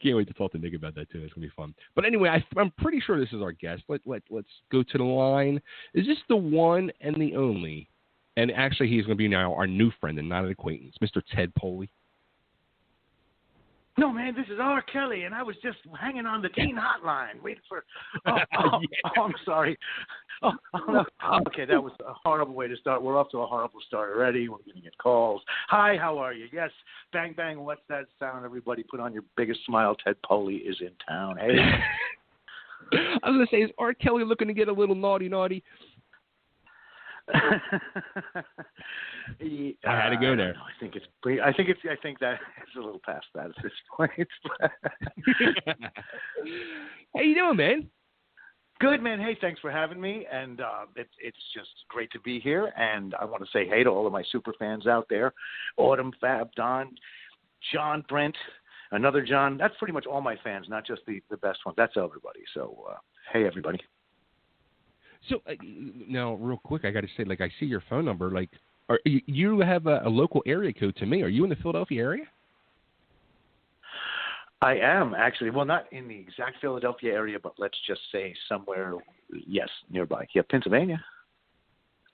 can't wait to talk to Nick about that too. It's gonna be fun. But anyway, I'm pretty sure this is our guest. Let's go to the line. Is this the one and the only? And actually, he's gonna be now our new friend and not an acquaintance, Mr. Ted Poley. No, man, this is R. Kelly, and I was just hanging on the teen hotline, waiting for. Oh, I'm sorry. No. Okay, that was a horrible way to start. We're off to a horrible start already. We're going to get calls. Hi, how are you? Yes, bang, bang, what's that sound? Everybody put on your biggest smile. Ted Poley is in town. Hey. I was going to say, is R. Kelly looking to get a little naughty? I had to go there. I think that it's a little past that at this point. How you doing, man? Good, man. Hey, thanks for having me, and it's just great to be here. And I want to say hey to all of my super fans out there: Autumn, Fab, Don, John, Brent, another John. That's pretty much all my fans, not just the best ones. That's everybody. So, hey, everybody. So now, real quick, I got to say, like, I see your phone number. Like, you have a local area code to me. Are you in the Philadelphia area? I am, actually. Well, not in the exact Philadelphia area, but let's just say somewhere, yes, nearby. Yeah, Pennsylvania.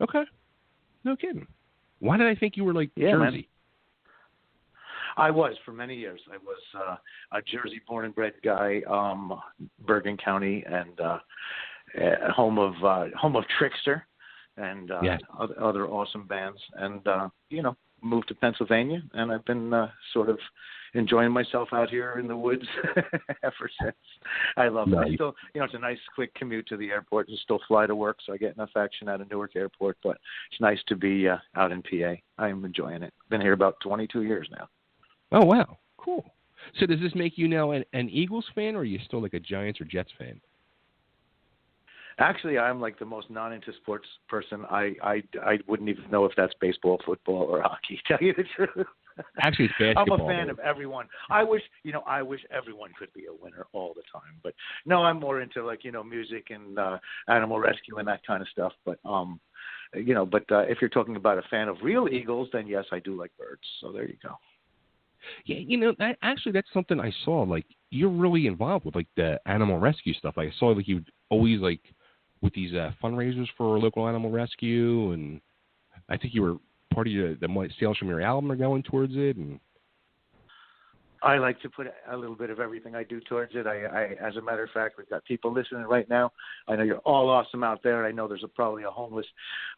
Okay. No kidding. Why did I think you were, like, Jersey? Man. I was for many years. I was a Jersey born and bred guy, Bergen County, and home of Trickster and other awesome bands. And, moved to Pennsylvania, and I've been sort of enjoying myself out here in the woods ever since. I love it. I still, it's a nice quick commute to the airport and still fly to work, so I get enough action out of Newark Airport, but it's nice to be out in PA. I'm enjoying it. Been here about 22 years now. Oh, wow. Cool. So does this make you now an Eagles fan, or are you still like a Giants or Jets fan? Actually, I'm like the most non-into sports person. I wouldn't even know if that's baseball, football, or hockey, to tell you the truth. Actually, it's basketball. I'm a fan of everyone. I wish everyone could be a winner all the time. But no, I'm more into music and animal rescue and that kind of stuff. But if you're talking about a fan of real Eagles, then yes, I do like birds. So there you go. Yeah, that's something I saw. Like, you're really involved with like the animal rescue stuff. I saw like you always like with these fundraisers for local animal rescue, and I think you were part of the sales from your album are going towards it. And I like to put a little bit of everything I do towards it. I as a matter of fact, we've got people listening right now. I know you're all awesome out there. I know there's probably a homeless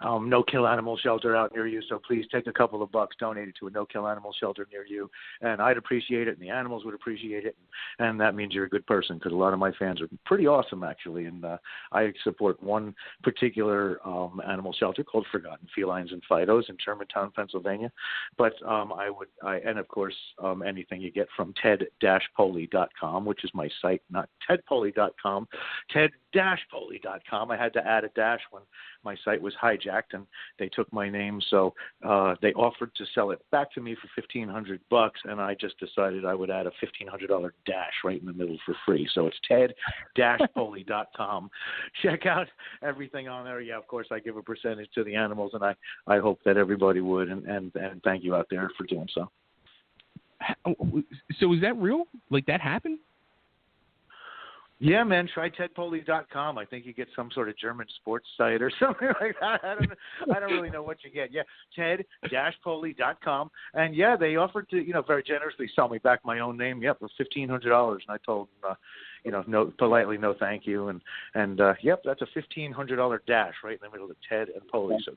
no-kill animal shelter out near you, so please take a couple of bucks, donate it to a no-kill animal shelter near you, and I'd appreciate it, and the animals would appreciate it, and that means you're a good person, because a lot of my fans are pretty awesome, actually, and I support one particular animal shelter called Forgotten Felines and Fidos in Germantown, Pennsylvania, but and of course, anything you get from ted-poley.com, which is my site, not tedpoliey.com, ted-poley.com. I had to add a dash when my site was hijacked, and they took my name, so they offered to sell it back to me for $1,500, and I just decided I would add a $1,500 dash right in the middle for free. So it's ted-poley.com. Check out everything on there. Yeah, of course, I give a percentage to the animals, and I hope that everybody would, and thank you out there for doing so. So is that real? Like, that happened? Yeah, man. Try tedpoliey.com. I think you get some sort of German sports site or something like that. I don't really know what you get. Yeah, ted-poley.com. And yeah, they offered to, very generously sell me back my own name. Yep, for $1,500. And I told them, no, politely, no, thank you. And yep, that's a $1,500 dash right in the middle of Ted and Poley. So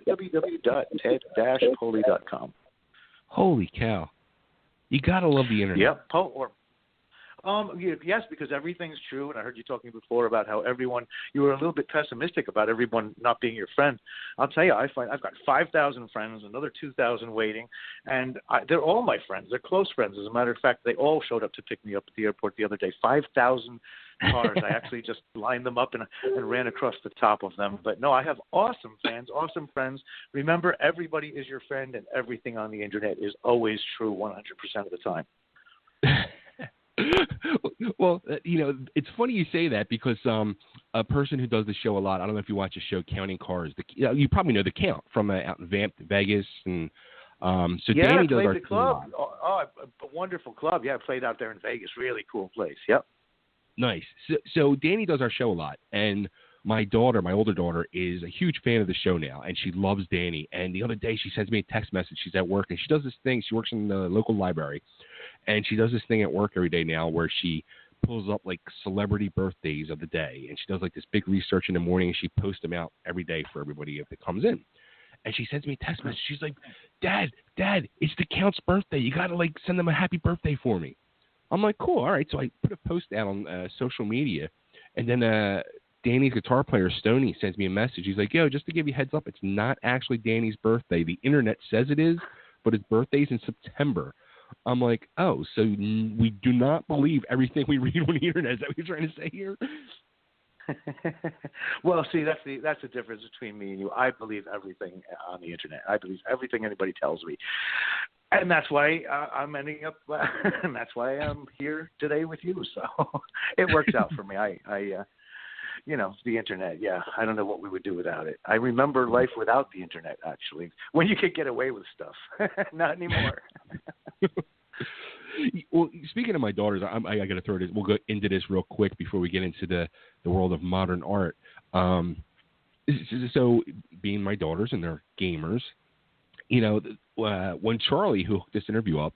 www.ted-poley.com. Holy cow. You got to love the internet. Yep. Yes, because everything's true. And I heard you talking before about how you were a little bit pessimistic about everyone not being your friend. I'll tell you, I've got 5,000 friends, another 2,000 waiting, and they're all my friends. They're close friends. As a matter of fact, they all showed up to pick me up at the airport the other day. 5,000 cars. I actually just lined them up and ran across the top of them. But no, I have awesome fans, awesome friends. Remember, everybody is your friend, and everything on the internet is always true 100% of the time. Well, it's funny you say that, because a person who does the show a lot, I don't know if you watch the show Counting Cars. You probably know The Count from out in Vegas, and So Yeah, I Danny does played our the show a club. lot. A wonderful club. Yeah, I played out there in Vegas. Really cool place. Yep. Nice. So Danny does our show a lot, and my daughter, my older daughter, is a huge fan of the show now, and she loves Danny. And the other day, she sends me a text message. She's at work, and she does this thing. She works in the local library, and she does this thing at work every day now where she pulls up like celebrity birthdays of the day, and she does like this big research in the morning, and she posts them out every day for everybody that comes in. And she sends me a text message. She's like, Dad, it's the Count's birthday. You got to like send them a happy birthday for me. I'm like, cool, all right. So I put a post out on social media, and then Danny's guitar player, Stoney, sends me a message. He's like, yo, just to give you a heads up, it's not actually Danny's birthday. The internet says it is, but his birthday's in September. I'm like, oh, so we do not believe everything we read on the internet. Is that what you're trying to say here? Well, see, that's the difference between me and you. I believe everything on the internet. I believe everything anybody tells me, and that's why I'm ending up. And that's why I'm here today with you. So it works out for me. The internet. Yeah, I don't know what we would do without it. I remember life without the internet. Actually, when you could get away with stuff. Not anymore. Well, speaking of my daughters, I got to throw this. We'll go into this real quick before we get into the world of modern art. So, being my daughters and they're gamers, when Charlie, who hooked this interview up,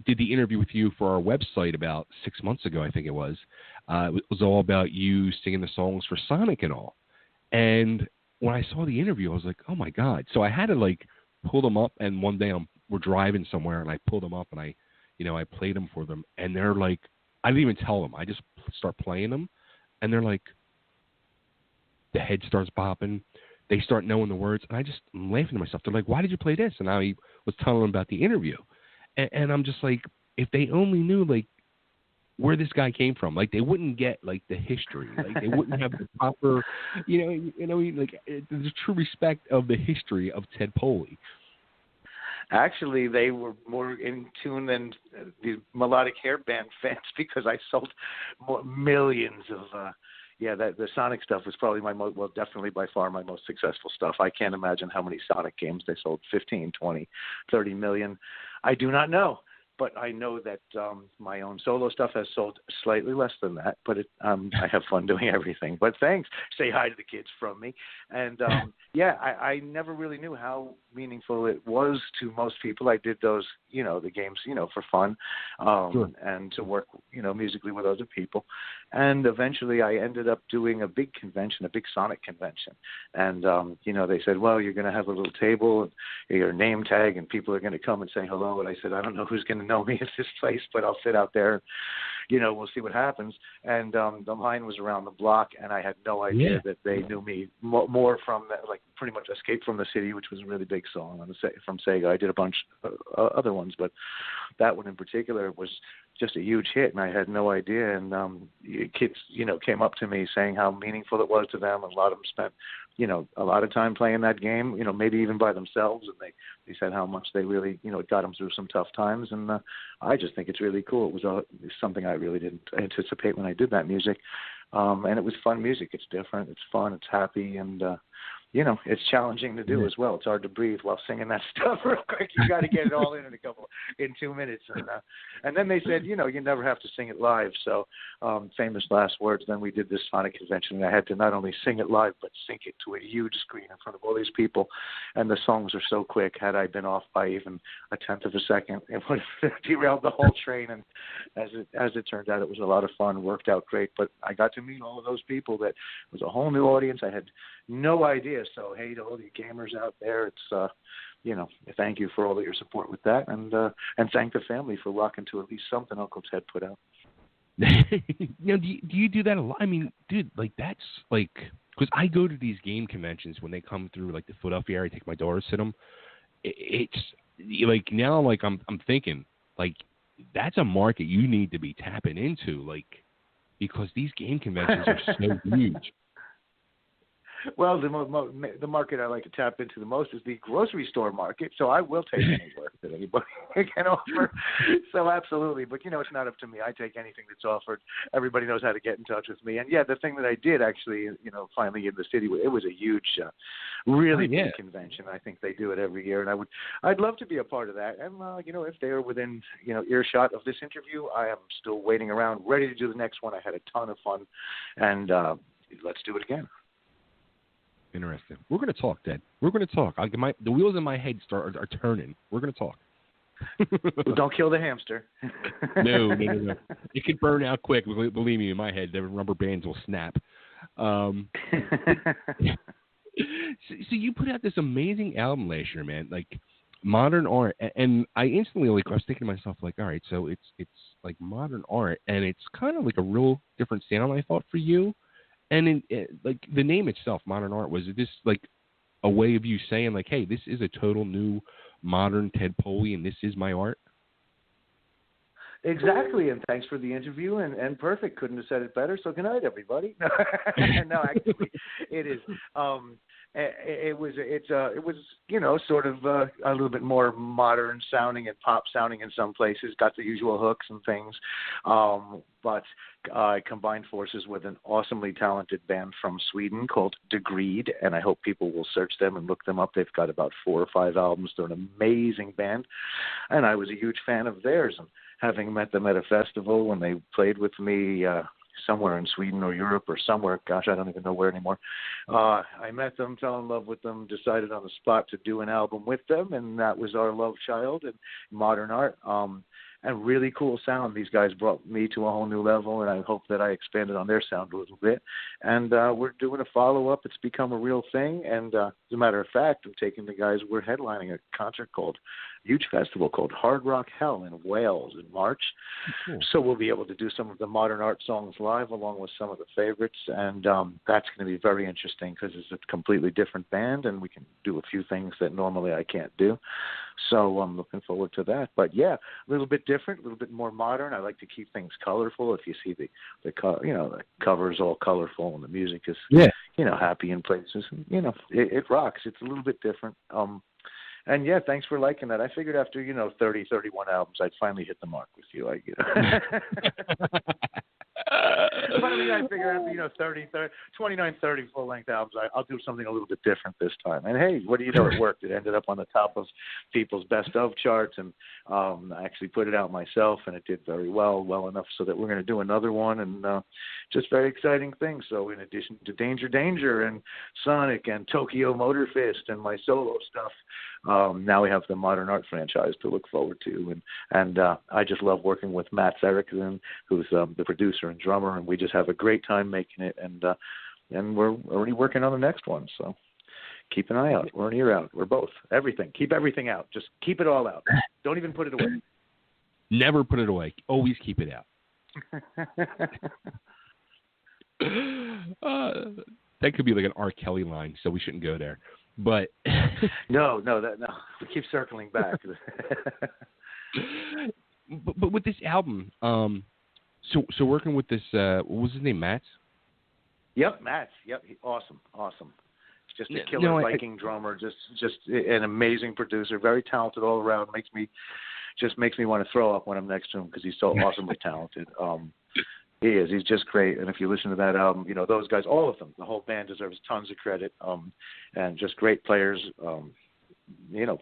did the interview with you for our website about 6 months ago, I think it was all about you singing the songs for Sonic and all. And when I saw the interview, I was like, oh my God. So I had to like pull them up, and one day we're driving somewhere, and I pulled them up, and I played them for them, and they're like, I didn't even tell them. I just start playing them, and they're like, the head starts bopping. They start knowing the words, and I'm laughing to myself. They're like, why did you play this? And I was telling them about the interview, and I'm just like, if they only knew like where this guy came from, like they wouldn't get like the history, like they wouldn't have the proper, like the true respect of the history of Ted Poley. Actually, they were more in tune than the melodic hair band fans because I sold millions of. The Sonic stuff was probably definitely by far my most successful stuff. I can't imagine how many Sonic games they sold, 15, 20, 30 million. I do not know. But I know that my own solo stuff has sold slightly less than that. But I have fun doing everything. But thanks. Say hi to the kids from me. And I never really knew how meaningful it was to most people. I did those, the games, for fun, sure. and to work, musically with other people. And eventually, I ended up doing a big convention, a big Sonic convention. And they said, well, you're going to have a little table and your name tag, and people are going to come and say hello. And I said, I don't know who's going to know me at this place, but I'll sit out there. We'll see what happens. And the line was around the block, and I had no idea that they knew me more from like pretty much Escape from the City, which was a really big song from Sega. I did a bunch of other ones, but that one in particular was just a huge hit, and I had no idea. And kids, came up to me saying how meaningful it was to them, and a lot of them spent, a lot of time playing that game, maybe even by themselves, and they said how much they really, it got them through some tough times. And I just think it's really cool. It was something I really didn't anticipate when I did that music, and it was fun music. It's different, it's fun, it's happy, and it's challenging to do as well. It's hard to breathe while singing that stuff real quick. You got to get it all in 2 minutes. And then they said, you never have to sing it live. So famous last words. Then we did this Sonic convention, and I had to not only sing it live, but sync it to a huge screen in front of all these people. And the songs are so quick. Had I been off by even a tenth of a second, it would have derailed the whole train. And as it turned out, it was a lot of fun. Worked out great. But I got to meet all of those people. That was a whole new audience. I had no idea. So, hey, to all the gamers out there, it's, thank you for all of your support with that. And thank the family for rocking to at least something Uncle Ted put out. Do you do that a lot? I mean, dude, like that's like, because I go to these game conventions when they come through like the Philadelphia area, I take my daughters to them. It's like now, like I'm thinking like that's a market you need to be tapping into, like, because these game conventions are so huge. Well, the market I like to tap into the most is the grocery store market. So I will take any work that anybody can offer. So absolutely, but it's not up to me. I take anything that's offered. Everybody knows how to get in touch with me. And yeah, the thing that I did actually, finally in the city, it was a huge, really big convention. I think they do it every year, and I'd love to be a part of that. And if they are within earshot of this interview, I am still waiting around, ready to do the next one. I had a ton of fun, and let's do it again. Interesting. We're going to talk, Ted. We're going to talk. The wheels in my head are turning. We're going to talk. Well, don't kill the hamster. No. It can burn out quick. Believe me, in my head, the rubber bands will snap. So you put out this amazing album last year, man. Like modern art, and I instantly I was thinking to myself, like, all right, so it's like modern art, and it's kind of like a real different sound, I thought, for you. And like the name itself, modern art, was it just like a way of you saying, like, hey, this is a total new modern Ted Poley, and this is my art? Exactly, and thanks for the interview, and perfect. Couldn't have said it better. So good night, everybody. No, actually, it is. It was sort of a little bit more modern sounding and pop sounding in some places. Got the usual hooks and things, but I combined forces with an awesomely talented band from Sweden called Degreed, and I hope people will search them and look them up. They've got about 4 or 5 albums. They're an amazing band, and I was a huge fan of theirs. And having met them at a festival when they played with me somewhere in Sweden or Europe or somewhere, gosh, I don't even know where anymore. I met them, fell in love with them, decided on the spot to do an album with them, and that was our love child and modern art. And really cool sound. These guys brought me to a whole new level, and I hope that I expanded on their sound a little bit. And we're doing a follow-up. It's become a real thing. And as a matter of fact, I'm taking the guys, we're headlining a huge festival called Hard Rock Hell in Wales in March. Cool. So we'll be able to do some of the modern art songs live along with some of the favorites. And that's going to be very interesting because it's a completely different band, and we can do a few things that normally I can't do. So I'm looking forward to that. But yeah, a little bit different, a little bit more modern. I like to keep things colorful. If you see the cover's all colorful and the music is happy in places. It rocks. It's a little bit different. And yeah, thanks for liking that. I figured after 30, 31 albums, I'd finally hit the mark with you. But I figure after 29, 30 full-length albums, I'll do something a little bit different this time. And hey, what do you know? It worked. It ended up on the top of people's best of charts, and I actually put it out myself, and it did very well enough so that we're going to do another one, and just very exciting things. So in addition to Danger and Sonic and Tokyo Motor Fist and my solo stuff, now we have the Modern Art franchise to look forward to, and I just love working with Matt Erickson, who's the producer and drummer, and we just have a great time making it, and we're already working on the next one. So keep an eye out, or an ear out, or both. Everything. Keep everything out. Just keep it all out. Don't even put it away. Never put it away. Always keep it out. That could be like an R. Kelly line, so we shouldn't go there. But no, we keep circling back. but with this album, so working with this, what was his name, Matt? Yep, Matt. Yep, awesome. Just a killer Viking drummer, just an amazing producer, very talented all around. Makes me want to throw up when I'm next to him because he's so awesomely talented. He is. He's just great. And if you listen to that album, those guys, all of them, the whole band deserves tons of credit. And just great players.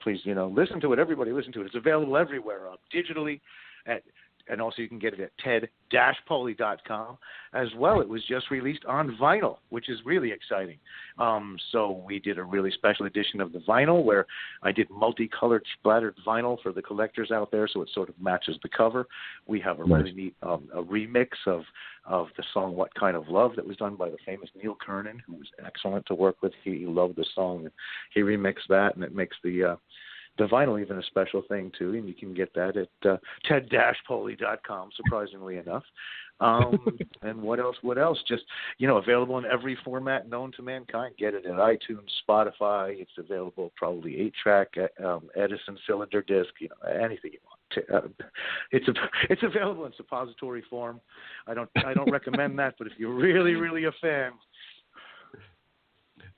Please, listen to it. Everybody listen to it. It's available everywhere, digitally, and also you can get it at ted-poley.com as well. It was just released on vinyl, which is really exciting. So we did a really special edition of the vinyl where I did multicolored splattered vinyl for the collectors out there, so it sort of matches the cover. We have a really neat a remix of the song What Kind of Love that was done by the famous Neil Kernan, who was excellent to work with. He loved the song, and he remixed that, and it makes the vinyl even a special thing too, and you can get that at ted-poley.com, surprisingly enough. And what else? Just, available in every format known to mankind. Get it at iTunes, Spotify. It's available probably 8-track, Edison cylinder disc, anything you want. It's available in suppository form. I don't recommend that, but if you're really, really a fan,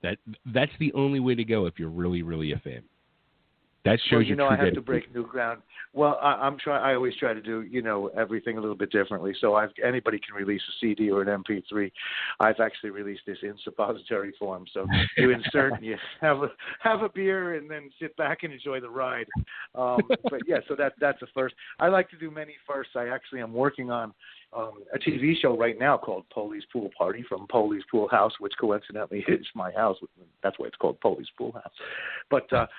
That's the only way to go if you're really, really a fan. That shows your true I have dedication. to break new ground. Well, I always try to do, everything a little bit differently. So anybody can release a CD or an MP3. I've actually released this in suppository form. So you insert, and you have a beer, and then sit back and enjoy the ride. But yeah, so that's a first. I like to do many firsts. I actually am working on a TV show right now called Poley's Pool Party from Poley's Pool House, which coincidentally is my house. That's why it's called Poley's Pool House. But the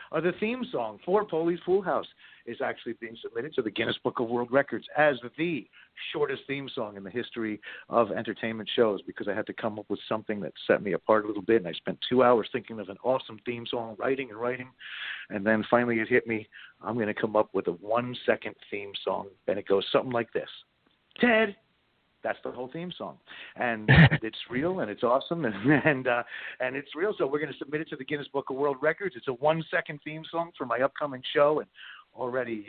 theme song for Poley's Pool House is actually being submitted to the Guinness Book of World Records as the shortest theme song in the history of entertainment shows, because I had to come up with something that set me apart a little bit, and I spent 2 hours thinking of an awesome theme song, writing, and then finally it hit me. I'm going to come up with a 1-second theme song, and it goes something like this. Ted. That's the whole theme song, and it's real, and it's awesome, and it's real. So we're going to submit it to the Guinness Book of World Records. It's a 1-second theme song for my upcoming show, and already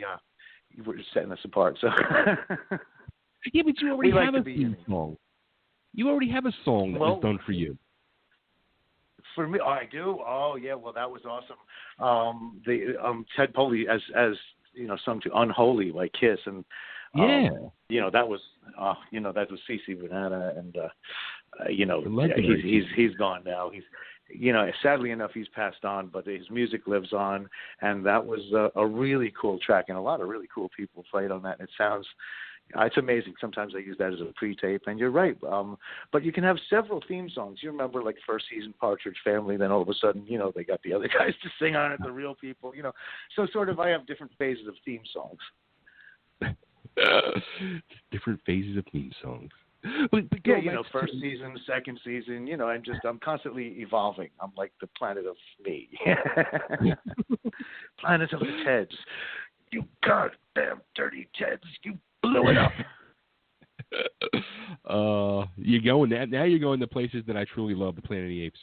we're setting us apart. So yeah, but you already have a theme song. You already have a song that was done for you. For me, I do. Oh yeah, well that was awesome. Ted Poley as sung to "Unholy" by Kiss, and that was CeCe Banana, and he's gone now. He's sadly enough he's passed on, but his music lives on, and that was a really cool track, and a lot of really cool people played on that. And it sounds. It's amazing. Sometimes I use that as a pre-tape, and you're right. But you can have several theme songs. You remember, like, first season Partridge Family, then all of a sudden, they got the other guys to sing on it, the real people, So sort of I have different phases of theme songs. Different phases of theme songs. But first season, second season, I'm constantly evolving. I'm like the planet of me. Planet of the Teds. You goddamn dirty Teds, you blew it up. You're going now. You're going to places that I truly love, the Planet of the Apes.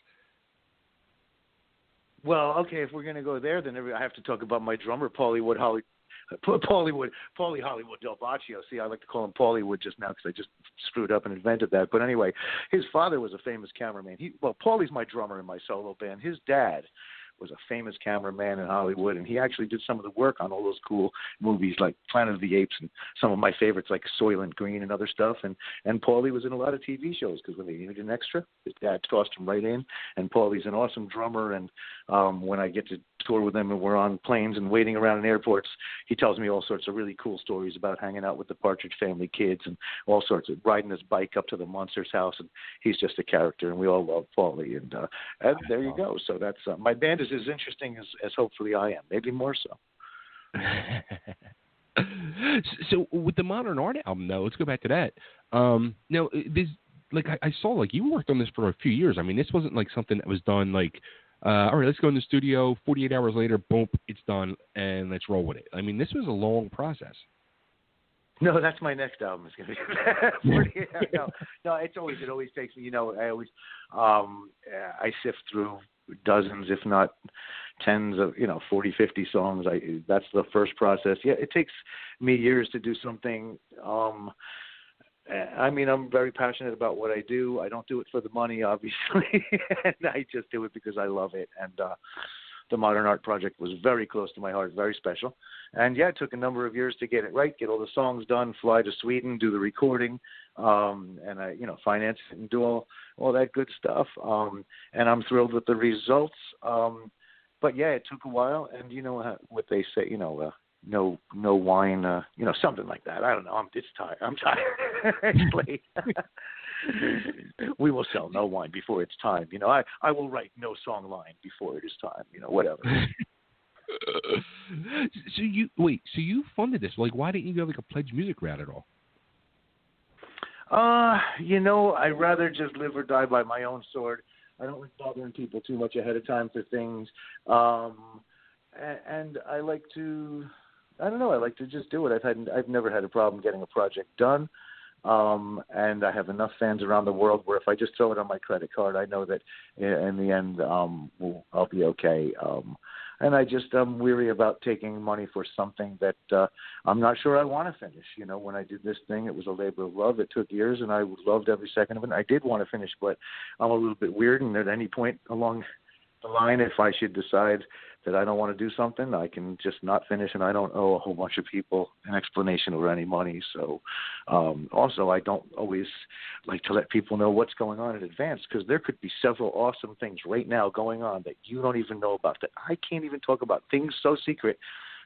Well, okay, if we're going to go there, then I have to talk about my drummer, Poley Hollywood Del Baccio. See, I like to call him Pollywood just now because I just screwed up and invented that. But anyway, his father was a famous cameraman. Paulie's my drummer in my solo band. His dad was a famous cameraman in Hollywood, and he actually did some of the work on all those cool movies like Planet of the Apes and some of my favorites like Soylent Green and other stuff. And Poley was in a lot of TV shows because when they needed an extra, his dad tossed him right in. And Poley's an awesome drummer, and when I get to tour with him and we're on planes and waiting around in airports, he tells me all sorts of really cool stories about hanging out with the Partridge Family kids and all sorts of riding his bike up to the Monsters house, and he's just a character, and we all love Poley, and there you go. So that's my band is as interesting as hopefully I am, maybe more so. So with the Modern Art album, though, let's go back to that. Now, I saw you worked on this for a few years. I mean, this wasn't like something that was done all right, let's go in the studio. 48 hours later, boom, it's done, and let's roll with it. I mean, this was a long process. No, that's my next album. It's going to be 48 hours. No, it always takes me. I sift through dozens, if not tens of 40, 50 songs. That's the first process. Yeah, it takes me years to do something. I'm very passionate about what I do. I don't do it for the money, obviously, and I just do it because I love it. And the Modern Art project was very close to my heart, very special. And yeah, it took a number of years to get it right, get all the songs done, fly to Sweden, do the recording, and I, finance it and do all that good stuff. And I'm thrilled with the results. But yeah, it took a while, and what they say, no wine, something like that. I don't know. I'm tired. It's late. We will sell no wine before it's time. I will write no song line before it is time. Whatever. So you funded this? Why didn't you go a pledge music route at all? I'd rather just live or die by my own sword. I don't like bothering people too much ahead of time for things. And I like to. I don't know. I like to just do it. I've never had a problem getting a project done, and I have enough fans around the world where if I just throw it on my credit card, I know that in the end I'll be okay. And I'm weary about taking money for something that I'm not sure I want to finish. When I did this thing, it was a labor of love. It took years, and I loved every second of it. I did want to finish, but I'm a little bit weird, and at any point along the line, if I should decide that I don't want to do something, I can just not finish, and I don't owe a whole bunch of people an explanation or any money. So also, I don't always like to let people know what's going on in advance, because there could be several awesome things right now going on that you don't even know about, that I can't even talk about, things so secret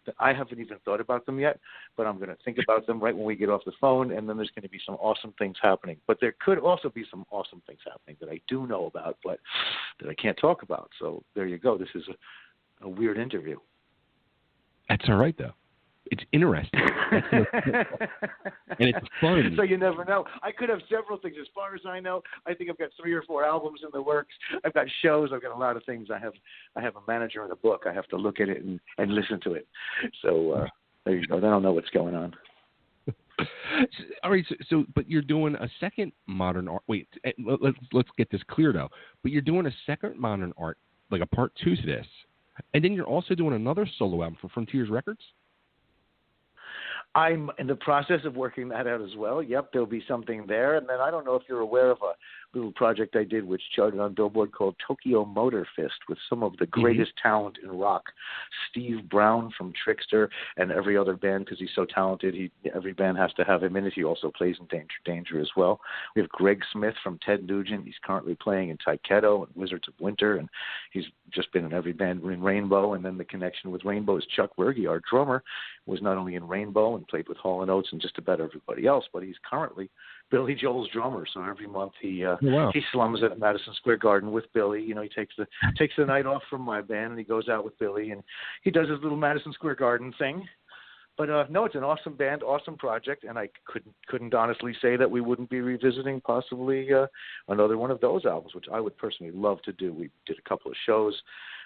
that I haven't even thought about them yet, but I'm going to think about them right when we get off the phone, and then there's going to be some awesome things happening. But there could also be some awesome things happening that I do know about, but that I can't talk about. So there you go. This is a weird interview. That's all right, though. It's interesting. And it's fun. So you never know. I could have several things. As far as I know, I think I've got 3 or 4 albums in the works. I've got shows. I've got a lot of things. I have a manager and a book. I have to look at it and listen to it. So there you go. I don't know what's going on. All right. So, but you're doing a second modern art. Wait, let's get this clear, though. But you're doing a second modern art, like a part 2 to this. And then you're also doing another solo album for Frontiers Records? I'm in the process of working that out as well. Yep, there'll be something there. And then I don't know if you're aware of a little project I did which charted on Billboard called Tokyo Motor Fist, with some of the greatest talent in rock. Steve Brown from Trickster and every other band, because he's so talented. Every band has to have him in it. He also plays in Danger as well. We have Greg Smith from Ted Nugent. He's currently playing in Taiketo and Wizards of Winter, and he's just been in every band in Rainbow. And then the connection with Rainbow is Chuck Berge, our drummer, was not only in Rainbow and played with Hall & Oates and just about everybody else, but he's currently Billy Joel's drummer. So every month he slums at Madison Square Garden with Billy. You know, he takes the night off from my band and he goes out with Billy and he does his little Madison Square Garden thing. But no, it's an awesome band, awesome project, and I couldn't honestly say that we wouldn't be revisiting possibly another one of those albums, which I would personally love to do. We did a couple of shows.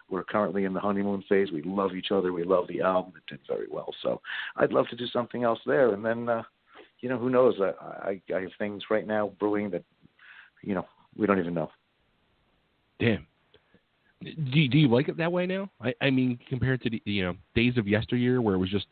We're currently in the honeymoon phase. We love each other. We love the album. It did very well. So I'd love to do something else there. And then, who knows? I have things right now brewing that, we don't even know. Damn. Do you like it that way now? I mean, compared to the days of yesteryear where it was just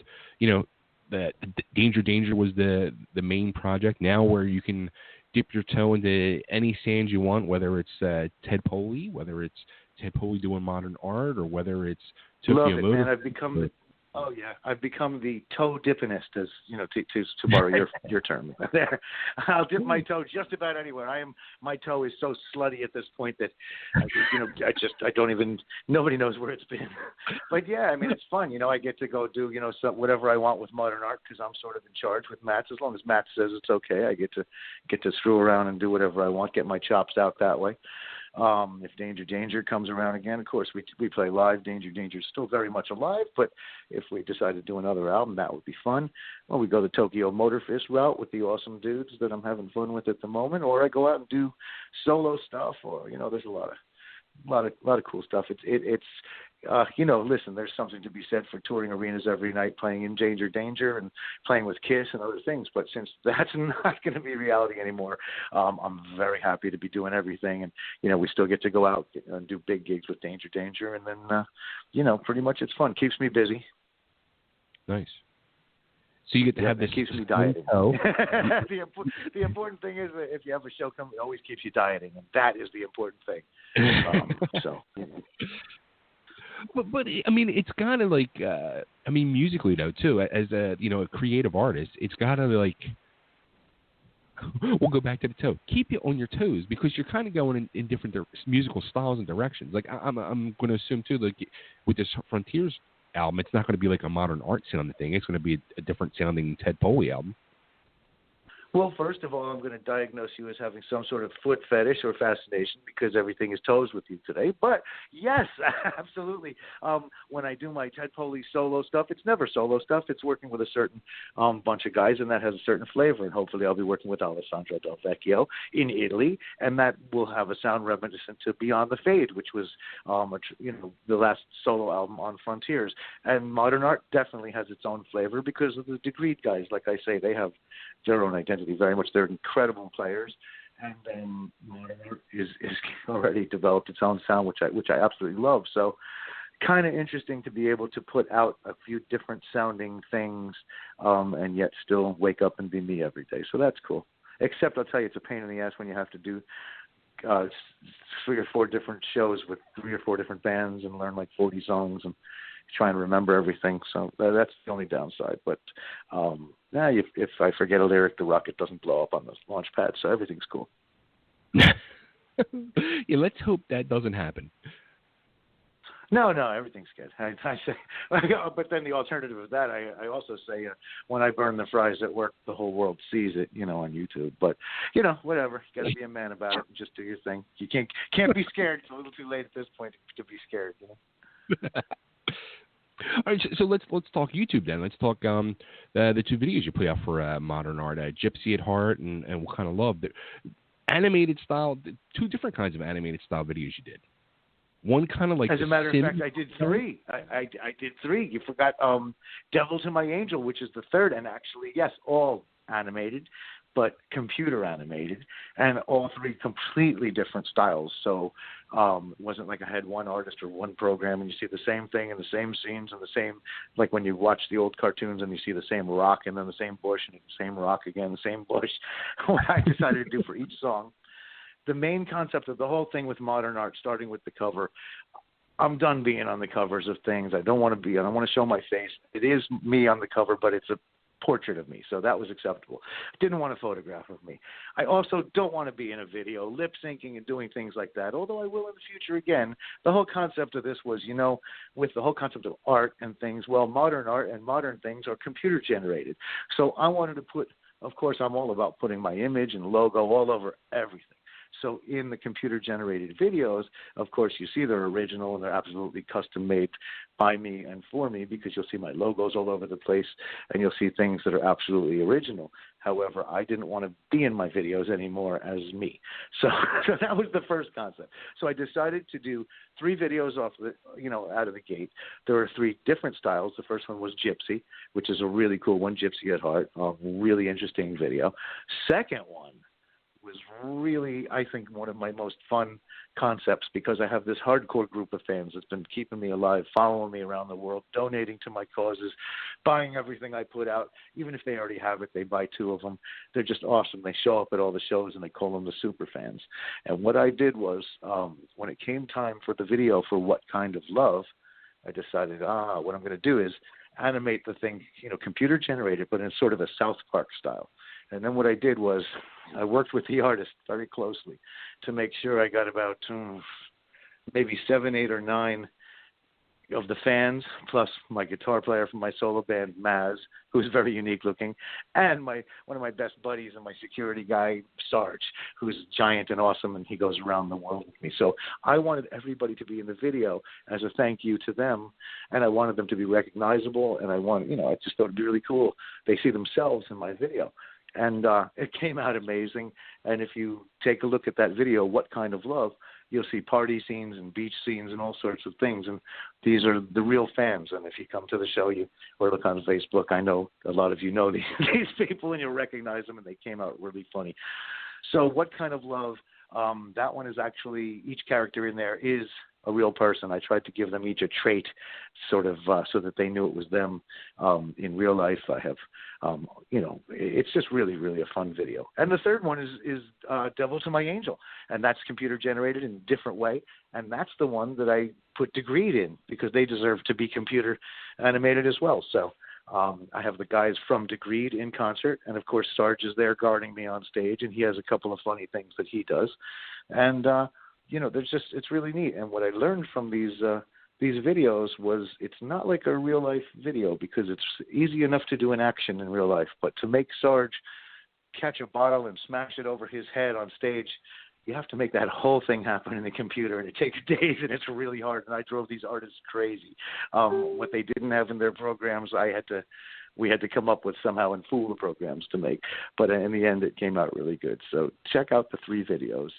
that Danger was the main project. Now where you can dip your toe into any sand you want, whether it's Ted Poley, whether it's Ted Poley doing modern art, or whether it's Tokyo Motor. Man. I've become I've become the toe dippinist, as to borrow your term. There, I'll dip my toe just about anywhere. My toe is so slutty at this point that I don't even, nobody knows where it's been. But yeah, I mean, it's fun. I get to go do whatever I want with modern art, because I'm sort of in charge with Matt. As long as Matt says it's okay, I get to screw around and do whatever I want, get my chops out that way. If Danger comes around again, of course, we play live. Danger is still very much alive, but if we decide to do another album, that would be fun. Well, we go the Tokyo Motor Fist route with the awesome dudes that I'm having fun with at the moment, or I go out and do solo stuff, or there's a lot of cool stuff. It's listen, there's something to be said for touring arenas every night, playing in Danger and playing with Kiss and other things. But since that's not going to be reality anymore, I'm very happy to be doing everything. And, we still get to go out and do big gigs with Danger. And then, pretty much it's fun. Keeps me busy. Nice. So you get to have this. It keeps me dieting. The important thing is that if you have a show coming, it always keeps you dieting. And that is the important thing. But I mean, it's gotta musically though too. As a creative artist, it's gotta we'll go back to the toe. Keep you on your toes, because you're kind of going in different musical styles and directions. Like I'm going to assume too, with this Frontiers album, it's not going to be like a modern art sounding thing. It's going to be a different sounding Ted Poley album. Well, first of all, I'm going to diagnose you as having some sort of foot fetish or fascination, because everything is toes with you today. But yes, absolutely. When I do my Ted Poley solo stuff, it's never solo stuff. It's working with a certain bunch of guys, and that has a certain flavor. And hopefully I'll be working with Alessandro Del Vecchio in Italy, and that will have a sound reminiscent to Beyond the Fade, which was the last solo album on Frontiers. And modern art definitely has its own flavor because of the Degreed guys. Like I say, they have their own identity very much. They're incredible players, and modern art is already developed its own sound, which I absolutely love. So kind of interesting to be able to put out a few different sounding things, and yet still wake up and be me every day. So that's cool. Except I'll tell you, it's a pain in the ass when you have to do three or four different shows with three or four different bands and learn like 40 songs and try and remember everything. So that's the only downside. But if I forget a lyric, the rocket doesn't blow up on the launch pad, so everything's cool. Yeah, let's hope that doesn't happen. No, everything's good. I say, but then the alternative of that, I also say, when I burn the fries at work, the whole world sees it, on YouTube. But whatever. You got to be a man about it and just do your thing. You can't be scared. It's a little too late at this point to be scared. All right, so let's talk YouTube then. Let's talk the two videos you put out for Modern Art, Gypsy at Heart and What Kind of Love. Animated style, two different kinds of animated style videos you did. One kind of like. As a matter of fact, I did three. I did three. You forgot Devil to My Angel, which is the third, and actually, yes, all animated, but computer animated, and all three completely different styles. So it wasn't like I had one artist or one program, and you see the same thing and the same scenes and the same, like when you watch the old cartoons and you see the same rock and then the same bush and the same rock again, the same bush. What I decided to do for each song. The main concept of the whole thing with Modern Art, starting with the cover, I'm done being on the covers of things. I don't want to show my face. It is me on the cover, but it's a portrait of me, so that was acceptable. Didn't want a photograph of me. I also don't want to be in a video, lip syncing and doing things like that, although I will in the future again. The whole concept of this was, with the whole concept of art and things, well, modern art and modern things are computer generated. So I wanted to put, of course, I'm all about putting my image and logo all over everything. So in the computer-generated videos, of course, you see they're original and they're absolutely custom-made by me and for me, because you'll see my logos all over the place and you'll see things that are absolutely original. However, I didn't want to be in my videos anymore as me. So that was the first concept. So I decided to do three videos out of the gate. There were three different styles. The first one was Gypsy, which is a really cool one, Gypsy at Heart, a really interesting video. Second one was really, I think, one of my most fun concepts, because I have this hardcore group of fans that's been keeping me alive, following me around the world, donating to my causes, buying everything I put out. Even if they already have it, they buy two of them. They're just awesome. They show up at all the shows and they call them the super fans. And what I did was, when it came time for the video for What Kind of Love, I decided, what I'm going to do is animate the thing, computer generated, but in sort of a South Park style. And then what I did was I worked with the artist very closely to make sure I got about maybe 7, 8, or 9 of the fans, plus my guitar player from my solo band, Maz, who's very unique looking, and one of my best buddies and my security guy, Sarge, who's giant and awesome, and he goes around the world with me. So I wanted everybody to be in the video as a thank you to them, and I wanted them to be recognizable, and I just thought it'd be really cool. They see themselves in my video. And it came out amazing. And if you take a look at that video, What Kind of Love, you'll see party scenes and beach scenes and all sorts of things. And these are the real fans. And if you come to the show or look on Facebook, I know a lot of you know these people and you'll recognize them, and they came out really funny. So What Kind of Love, that one is actually, each character in there is a real person. I tried to give them each a trait, sort of, so that they knew it was them in real life. I have, it's just really, really a fun video. And the third one is Devil to My Angel, and that's computer generated in a different way. And that's the one that I put Degreed in, because they deserve to be computer animated as well. So I have the guys from Degreed in concert, and of course Sarge is there guarding me on stage, and he has a couple of funny things that he does. And it's really neat. And what I learned from these videos was it's not like a real life video, because it's easy enough to do an action in real life, but to make Sarge catch a bottle and smash it over his head on stage, you have to make that whole thing happen in the computer, and it takes days, and it's really hard. And I drove these artists crazy. What they didn't have in their programs, we had to come up with somehow and fool the programs to make. But in the end, it came out really good. So check out the 3 videos,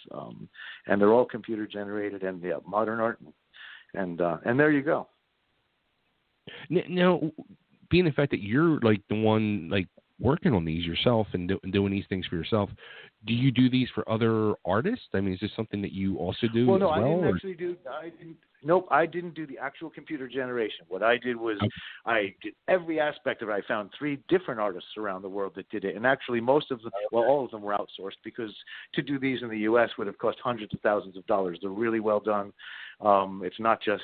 and they're all computer generated and modern art, and there you go. Now, being the fact that you're like the one like working on these yourself and doing these things for yourself, do you do these for other artists? I mean, is this something that you also do Well, as no, well? I didn't Or? actually do. Nope, I didn't do the actual computer generation. What I did was I did every aspect of it. I found 3 different artists around the world that did it, and actually most of them, well, all of them were outsourced because to do these in the U.S. would have cost hundreds of thousands of dollars. They're really well done. It's not just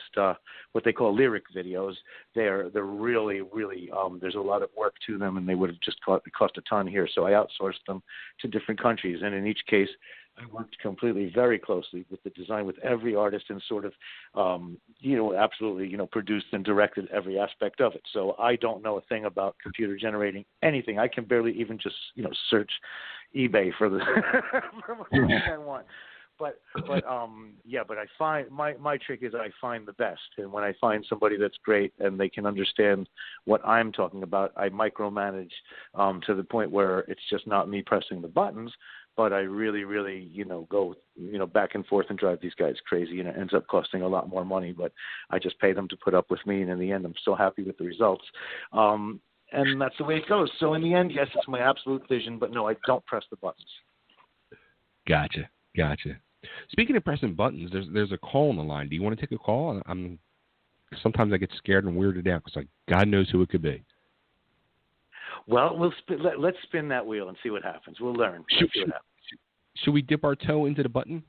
what they call lyric videos. They're really, really. There's a lot of work to them, and they would have just cost a ton here. So I outsourced them to different countries, and in each case, I worked completely, very closely with the design with every artist and sort of, absolutely, produced and directed every aspect of it. So I don't know a thing about computer generating anything. I can barely even just, search eBay for the for what I want. But I find my trick is I find the best, and when I find somebody that's great and they can understand what I'm talking about, I micromanage to the point where it's just not me pressing the buttons, but I really, really, go, back and forth and drive these guys crazy, and it ends up costing a lot more money. But I just pay them to put up with me, and in the end, I'm so happy with the results. And that's the way it goes. So in the end, yes, it's my absolute vision, but no, I don't press the buttons. Gotcha. Speaking of pressing buttons, there's a call on the line. Do you want to take a call? Sometimes I get scared and weirded out because God knows who it could be. Well, let's spin that wheel and see what happens. We'll learn. Should we dip our toe into the button?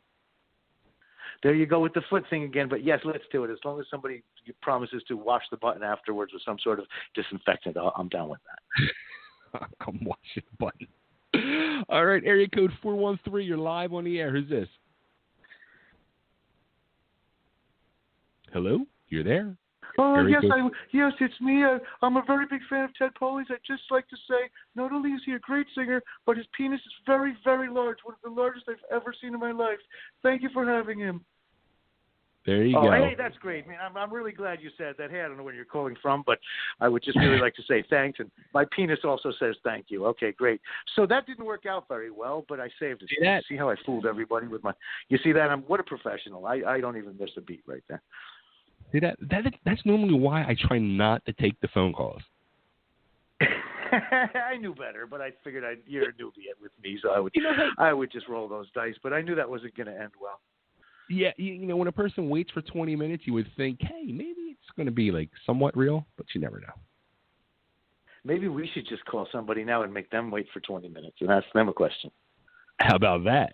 There you go with the foot thing again. But yes, let's do it. As long as somebody promises to wash the button afterwards with some sort of disinfectant, I'm down with that. I'm washing the button. All right, area code 413. You're live on the air. Who's this? Hello? You're there? Yes, it's me. I'm a very big fan of Ted Poley's. I'd just like to say, not only is he a great singer, but his penis is very, very large. One of the largest I've ever seen in my life. Thank you for having him. There you go. Hey, that's great, man. I'm really glad you said that. Hey, I don't know where you're calling from, but I would just really like to say thanks. And my penis also says thank you. Okay, great. So that didn't work out very well, but I saved it. See how I fooled everybody with my – you see that? What a professional. I don't even miss a beat right there. See, that's normally why I try not to take the phone calls. I knew better, but I figured you're a newbie with me, so I would just roll those dice. But I knew that wasn't going to end well. Yeah, when a person waits for 20 minutes, you would think, hey, maybe it's going to be somewhat real, but you never know. Maybe we should just call somebody now and make them wait for 20 minutes and ask them a question. How about that?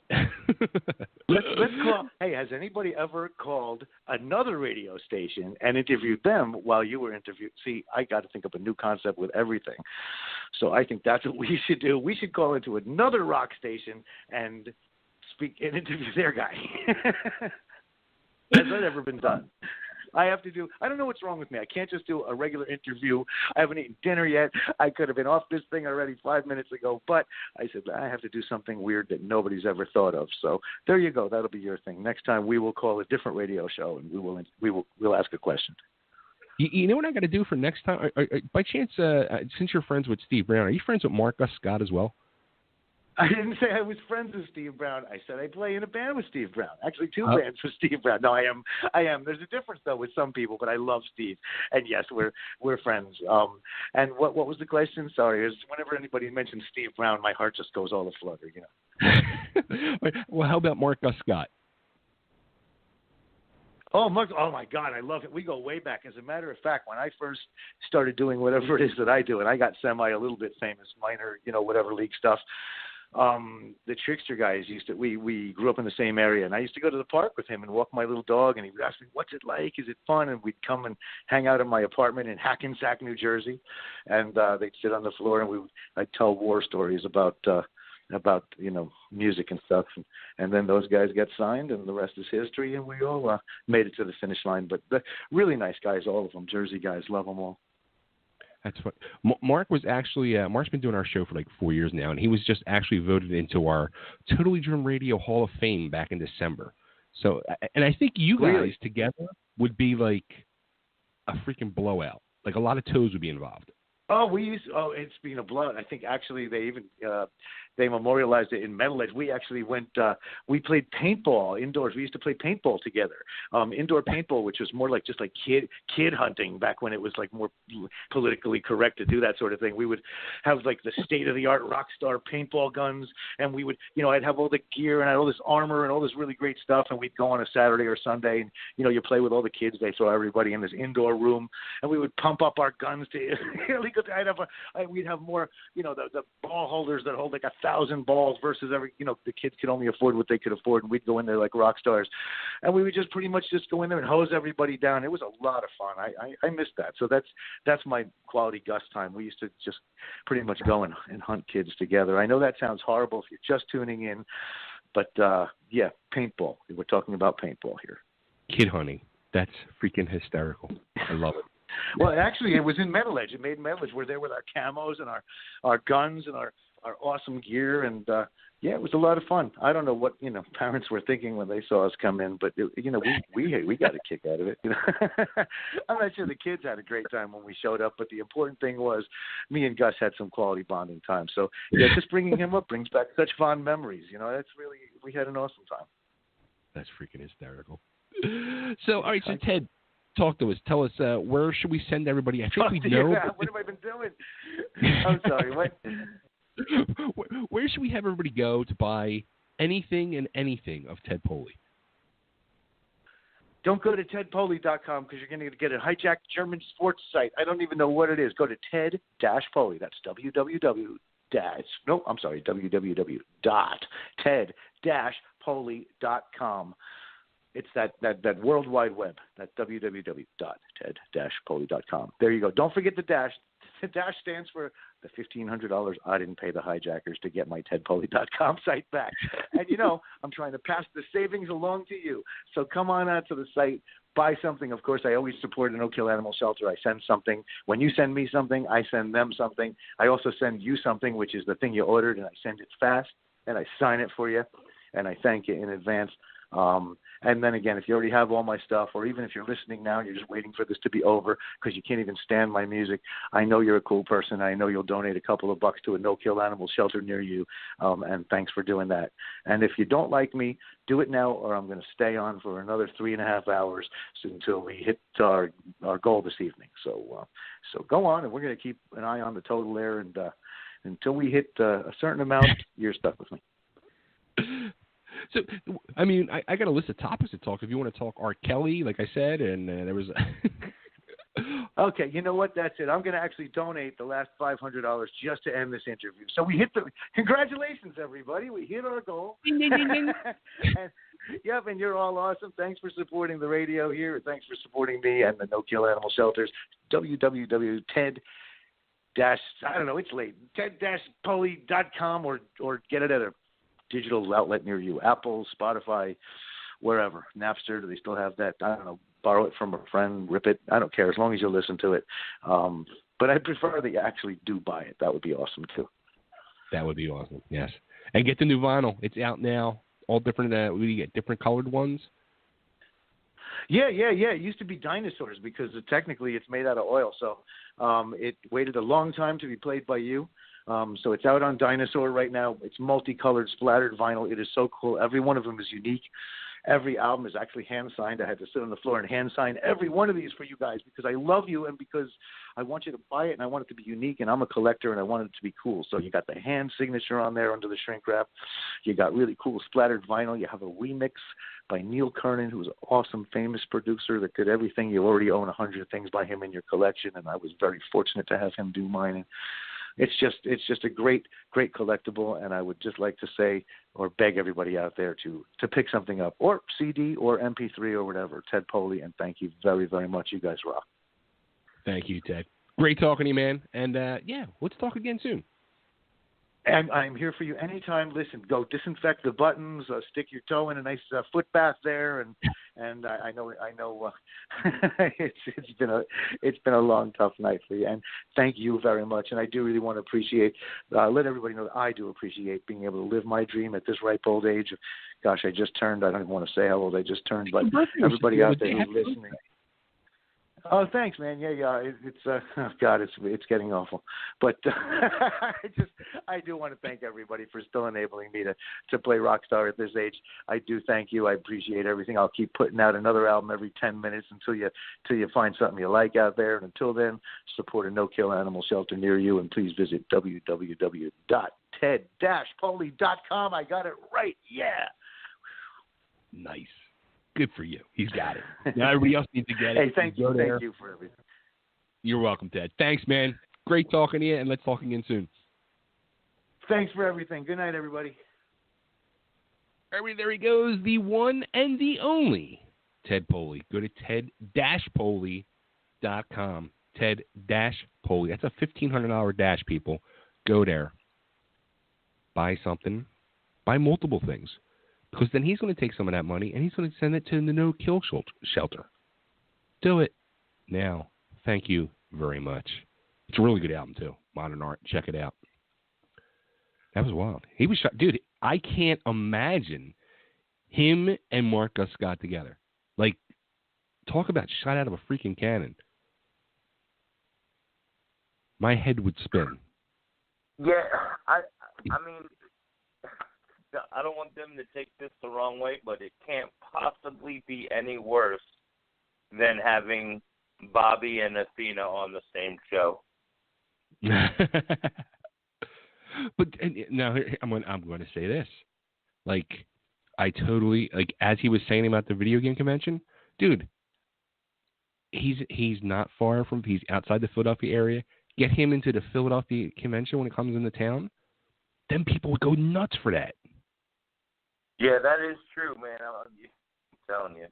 Let's call. Hey, has anybody ever called another radio station and interviewed them while you were interviewed? See, I got to think up a new concept with everything. So I think that's what we should do. We should call into another rock station and speak and interview their guy. Has that ever been done? I don't know what's wrong with me. I can't just do a regular interview. I haven't eaten dinner yet. I could have been off this thing already 5 minutes ago, but I said, I have to do something weird that nobody's ever thought of. So there you go. That'll be your thing. Next time we will call a different radio show and we'll ask a question. You know what I got to do for next time? By chance, since you're friends with Steve Brown, are you friends with Marcus Scott as well? I didn't say I was friends with Steve Brown. I said I play in a band with Steve Brown. Actually, 2 bands with Steve Brown. No, I am. There's a difference though with some people, but I love Steve. And yes, we're friends. And what was the question? Sorry, whenever anybody mentions Steve Brown, my heart just goes all aflutter. Well, how about Marcus Scott? Oh, my God, I love it. We go way back. As a matter of fact, when I first started doing whatever it is that I do, and I got a little bit famous, minor, whatever league stuff. The Trickster guys we grew up in the same area, and I used to go to the park with him and walk my little dog, and he would ask me, what's it like? Is it fun? And we'd come and hang out in my apartment in Hackensack, New Jersey, and they'd sit on the floor, and I'd tell war stories about music and stuff, and then those guys got signed, and the rest is history, and we all made it to the finish line. But really nice guys, all of them, Jersey guys, love them all. That's what Mark was actually. Mark's been doing our show for 4 years now, and he was just actually voted into our Totally Drum Radio Hall of Fame back in December. So, and I think you guys together would be a freaking blowout. A lot of toes would be involved. Oh, it's been a blood. I think actually they memorialized it in Metal Edge. We actually we played paintball indoors. We used to play paintball together. Indoor paintball, which was more like just like kid hunting back when it was like more politically correct to do that sort of thing. We would have like the state of the art Rockstar paintball guns, and we would, I'd have all the gear and I had all this armor and all this really great stuff, and we'd go on a Saturday or Sunday, and you play with all the kids. They throw everybody in this indoor room, and we would pump up our guns to illegal. We'd have more, the ball holders that hold like 1,000 balls versus the kids could only afford what they could afford, and we'd go in there like rock stars, and we would just pretty much just go in there and hose everybody down. It was a lot of fun. I missed that. So that's my quality Gus time. We used to just pretty much go and hunt kids together. I know that sounds horrible if you're just tuning in, but yeah, paintball. We're talking about paintball here. Kid hunting. That's freaking hysterical. I love it. Well, actually, it was in Metal Edge. It made Metal Edge. We're there with our camos and our guns and our awesome gear, and yeah, it was a lot of fun. I don't know what parents were thinking when they saw us come in, but we got a kick out of it. I'm not sure the kids had a great time when we showed up, but the important thing was me and Gus had some quality bonding time. So yeah, just bringing him up brings back such fond memories. That's really, we had an awesome time. That's freaking hysterical. So all right, so Ted, talk to us. Tell us where should we send everybody? I think we know. Yeah, what have I been doing? I'm sorry. What? Where should we have everybody go to buy anything and anything of Ted Poley? Don't go to tedpoliey.com because you're going to get a hijacked German sports site. I don't even know what it is. Go to ted-poley. That's www.ted-poley.com. It's that World Wide Web, that www.ted-poley.com. There you go. Don't forget the dash. The dash stands for the $1,500 I didn't pay the hijackers to get my tedpoliey.com site back. And, I'm trying to pass the savings along to you. So come on out to the site, buy something. Of course, I always support a no-kill animal shelter. I send something. When you send me something, I send them something. I also send you something, which is the thing you ordered, and I send it fast, and I sign it for you, and I thank you in advance. And then again, if you already have all my stuff, or even if you're listening now and you're just waiting for this to be over because you can't even stand my music, I know you're a cool person. I know you'll donate a couple of bucks to a no-kill animal shelter near you, and thanks for doing that. And if you don't like me, do it now, or I'm going to stay on for another 3.5 hours until we hit our goal this evening. So go on, and we're going to keep an eye on the total there, and until we hit a certain amount, you're stuck with me. So, I mean, I got a list of topics to talk. If you want to talk R. Kelly, like I said, and there was. Okay, you know what? That's it. I'm going to actually donate the last $500 just to end this interview. So we hit congratulations, everybody. We hit our goal. Ding, ding, ding, ding. Yep, and you're all awesome. Thanks for supporting the radio here. Thanks for supporting me and the No-Kill Animal Shelters. www.ted- I don't know, it's late. ted-poley.com or get it at a digital outlet near you, Apple, Spotify, wherever. Napster, do they still have that? I don't know. Borrow it from a friend, rip it. I don't care as long as you listen to it. But I prefer that you actually do buy it. That would be awesome too. That would be awesome. Yes, and get the new vinyl. It's out now. All different. We get different colored ones. Yeah. It used to be dinosaurs because technically it's made out of oil. So it waited a long time to be played by you. So it's out on Dinosaur right now. It's multicolored, splattered vinyl. It is so cool. Every one of them is unique. Every album is actually hand-signed. I had to sit on the floor and hand-sign every one of these for you guys because I love you and because I want you to buy it and I want it to be unique, and I'm a collector and I want it to be cool. So you got the hand signature on there under the shrink wrap. You got really cool splattered vinyl. You have a remix by Neil Kernan, who's an awesome, famous producer that did everything. You already own 100 things by him in your collection, and I was very fortunate to have him do mine. And it's just a great collectible, and I would just like to say or beg everybody out there to pick something up, or CD or MP3 or whatever. Ted Poley, and thank you very, very much. You guys rock. Thank you, Ted. Great talking to you, man. And yeah, let's talk again soon. And I'm here for you anytime. Listen, go disinfect the buttons, stick your toe in a nice foot bath there, and I know it's been a long, tough night for you. And thank you very much. And I do really want to appreciate, let everybody know that I do appreciate being able to live my dream at this ripe old age. Gosh, I just turned. I don't even want to say how old I just turned, but everybody out there who's listening. Oh, thanks, man. Yeah. It's oh God, it's getting awful. But I do want to thank everybody for still enabling me to play rock star at this age. I do thank you. I appreciate everything. I'll keep putting out another album every 10 minutes until you find something you like out there. And until then, support a no-kill animal shelter near you, and please visit www.ted-poley.com. I got it right. Yeah. Nice. Good for you. He's got it. Now everybody else needs to get it. Hey, thank you for everything. You're welcome, Ted. Thanks, man. Great talking to you, and let's talk again soon. Thanks for everything. Good night, everybody. Everybody, there he goes, the one and the only Ted Poley. Go to ted-poley.com. Ted-Poley. That's a $1,500 dash, people. Go there. Buy something. Buy multiple things. Because then he's going to take some of that money and he's going to send it to the no-kill shelter. Do it now. Thank you very much. It's a really good album, too. Modern Art. Check it out. That was wild. He was shot. Dude, I can't imagine him and Marcus got together. Like, talk about shot out of a freaking cannon. My head would spin. Yeah, I mean, I don't want them to take this the wrong way, but it can't possibly be any worse than having Bobby and Athena on the same show. But now I'm going to say this. Like, I totally, like, as he was saying about the video game convention, dude, he's not far from, he's outside the Philadelphia area. Get him into the Philadelphia convention when it comes into town. Then people would go nuts for that. Yeah, that is true, man. I'm telling you.